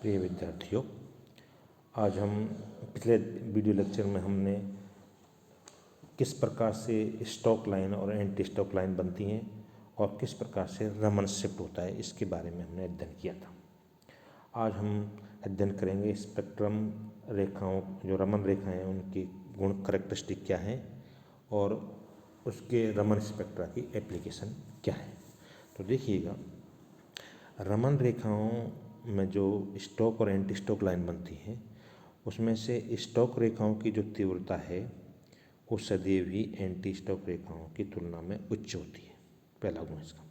प्रिय विद्यार्थियों, आज हम पिछले वीडियो लेक्चर में हमने किस प्रकार से स्टॉक लाइन और एंटी स्टॉक लाइन बनती हैं और किस प्रकार से रमन शिफ्ट होता है इसके बारे में हमने अध्ययन किया था। आज हम अध्ययन करेंगे स्पेक्ट्रम रेखाओं, जो रमन रेखाएं हैं उनकी गुण करेक्टरिस्टिक क्या हैं और उसके रमन स्पेक्ट्रा की एप्लीकेशन क्या है। तो देखिएगा, रमन रेखाओं में जो स्टॉक और एंटी स्टॉक लाइन बनती है उसमें से स्टॉक रेखाओं की जो तीव्रता है वो सदैव ही एंटी स्टॉक रेखाओं की तुलना में उच्च होती है, पहला गुण इसका।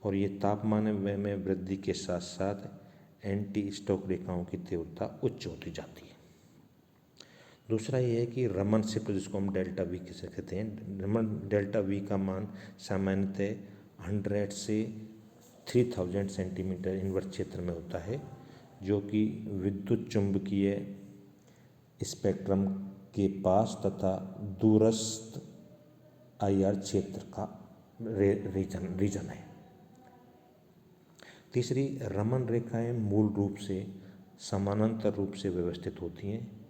और ये तापमान में वृद्धि के साथ साथ एंटी स्टॉक रेखाओं की तीव्रता उच्च होती जाती है। दूसरा ये है कि रमन शिफ्ट, जिसको हम डेल्टा वी किसे कहते हैं, रमन डेल्टा वी का मान सामान्यतः 100 से 3000 सेंटीमीटर इनवर्स क्षेत्र में होता है, जो कि विद्युत चुंबकीय स्पेक्ट्रम के पास तथा दूरस्थ आईआर क्षेत्र का रीजन है। तीसरी, रमन रेखाएं मूल रूप से समानांतर रूप से व्यवस्थित होती हैं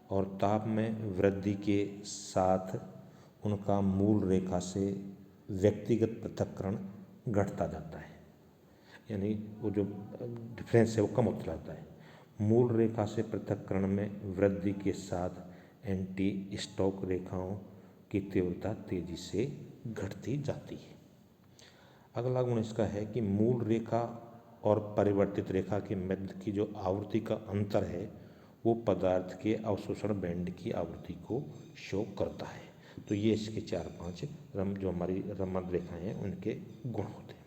और ताप में वृद्धि के साथ उनका मूल रेखा से व्यक्तिगत पृथक्करण घटता जाता है, यानी वो जो डिफरेंस है वो कम होता जाता है। मूल रेखा से पृथक्करण में वृद्धि के साथ एंटी स्टॉक रेखाओं की तीव्रता तेजी से घटती जाती है। अगला गुण इसका है कि मूल रेखा और परिवर्तित रेखा के मध्य की जो आवृत्ति का अंतर है वो पदार्थ के अवशोषण बैंड की आवृत्ति को शो करता है। तो ये इसके 4-5 जो हमारी रमन रेखाएं हैं उनके गुण होते हैं।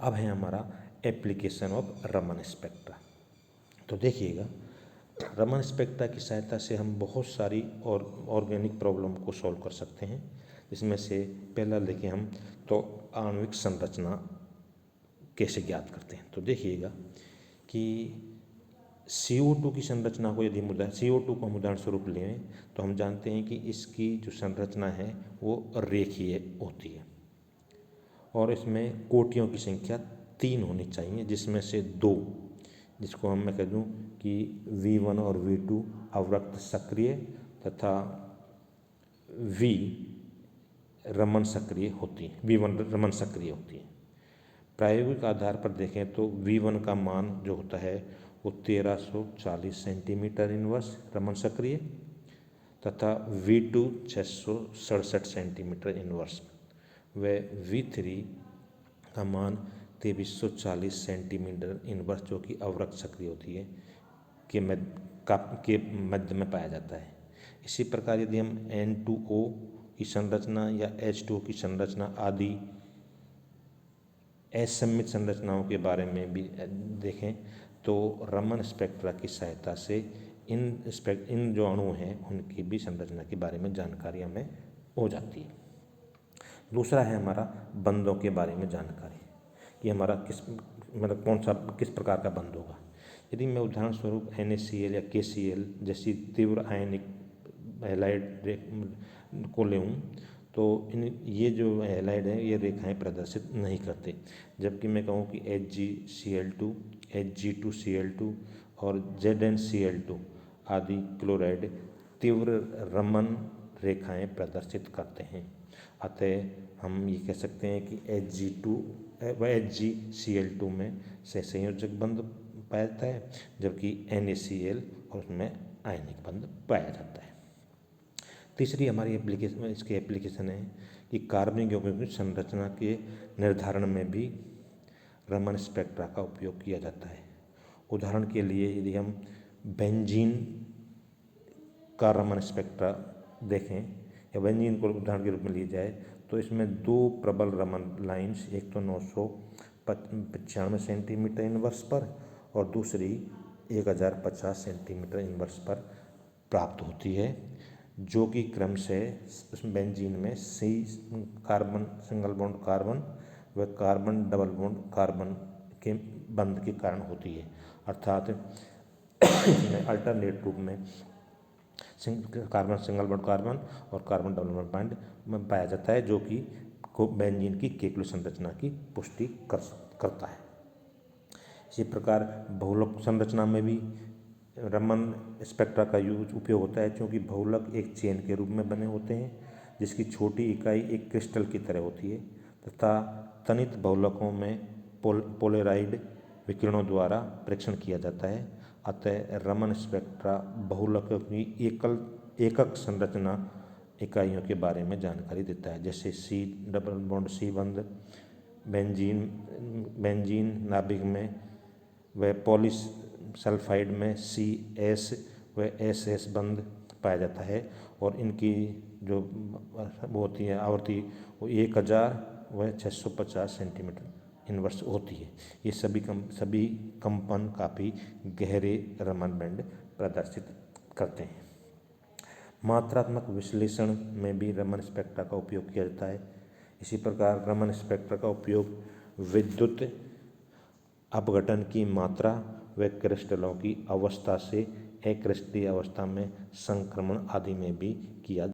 अब है हमारा एप्लीकेशन ऑफ रमन स्पेक्ट्रा। तो देखिएगा, रमन स्पेक्ट्रा की सहायता से हम बहुत सारी और ऑर्गेनिक प्रॉब्लम को सॉल्व कर सकते हैं। इसमें से पहला देखें हम तो आणविक संरचना कैसे ज्ञात करते हैं। तो देखिएगा कि CO2 की संरचना को यदि CO2 को हम उदाहरण स्वरूप लें तो हम जानते हैं कि इसकी जो संरचना है वो रेखीय होती है और इसमें कोटियों की संख्या 3 होनी चाहिए, जिसमें से 2, जिसको मैं कह दूँ कि V1 और V2 अवरक्त सक्रिय तथा V रमन सक्रिय होती है, V1 रमन सक्रिय होती है। प्रायोगिक आधार पर देखें तो V1 का मान जो होता है वो 1340 सेंटीमीटर इनवर्स रमन सक्रिय तथा V2 667 सेंटीमीटर इनवर्स व V3 का मान 2340 सेंटीमीटर इनवर्स, जो कि अवरक्त सक्रिय होती है, के मध्य में पाया जाता है। इसी प्रकार यदि हम N2O की संरचना या H2O की संरचना आदि असममित संरचनाओं के बारे में भी देखें तो रमन स्पेक्ट्रा की सहायता से इन जो अणु हैं उनकी भी संरचना के बारे में जानकारी हमें हो जाती है। दूसरा है हमारा बंधों के बारे में जानकारी, कि हमारा किस प्रकार का बंध होगा। यदि मैं उदाहरण स्वरूप NaCl या KCl जैसी तीव्र आयनिक हैलाइड को लें तो ये जो हैलाइड है ये रेखाएं प्रदर्शित नहीं करते, जबकि मैं कहूँ कि HgCl2, Hg2Cl2 और ZnCl2 आदि क्लोराइड तीव्र रमन रेखाएं प्रदर्शित करते हैं। अतः हम ये कह सकते हैं कि HgCl2 में सहसंयोजक बंध पाया जाता है, जबकि NaCl और उसमें आयनिक बंध पाया जाता है। तीसरी हमारी इसकी एप्लीकेशन है कि कार्बनिक यौगिकों की संरचना के निर्धारण में भी रमन स्पेक्ट्रा का उपयोग किया जाता है। उदाहरण के लिए यदि हम बेंजीन का रमन स्पेक्ट्रा देखें या बेंजीन को उदाहरण के रूप में लिया जाए तो इसमें 2 प्रबल रमन लाइन्स, एक तो 995 सेंटीमीटर इनवर्स पर और दूसरी 1050 सेंटीमीटर इनवर्स पर प्राप्त होती है, जो कि क्रम से बेंजीन में C carbon single bond carbon व कार्बन डबल बॉन्ड कार्बन के बंध के कारण होती है। अर्थात इसमें अल्टरनेट रूप में कार्बन सिंगल बॉन्ड कार्बन और कार्बन डबल बॉन्ड में पाया जाता है, जो कि बेंजीन की केक्यू संरचना की पुष्टि करता है। इसी प्रकार बहुलक संरचना में भी रमन स्पेक्ट्रा का उपयोग होता है, क्योंकि बहुलक एक चेन के रूप में बने होते हैं जिसकी छोटी इकाई एक क्रिस्टल की तरह होती है, तथा तनित बहुलकों में पोलराइड विकिरणों द्वारा परीक्षण किया जाता है। अतः रमन स्पेक्ट्रा बहुलकों की एकक संरचना इकाइयों के बारे में जानकारी देता है, जैसे C डबल बॉन्ड C बंध बेंजीन नाभिक में व पॉलीसल्फाइड में CS व SS बंध पाया जाता है, और इनकी जो वो होती है आवृत्ति वो 1000 व 650 सेंटीमीटर इनवर्स होती है। ये सभी कंपन काफ़ी गहरे रमन बैंड प्रदर्शित करते हैं। मात्रात्मक विश्लेषण में भी रमन स्पेक्ट्रा का उपयोग किया जाता है। इसी प्रकार रमन स्पेक्ट्रा का उपयोग विद्युत अपघटन की मात्रा व क्रिस्टलों की अवस्था से अक्रिस्टलीय अवस्था में संक्रमण आदि में भी किया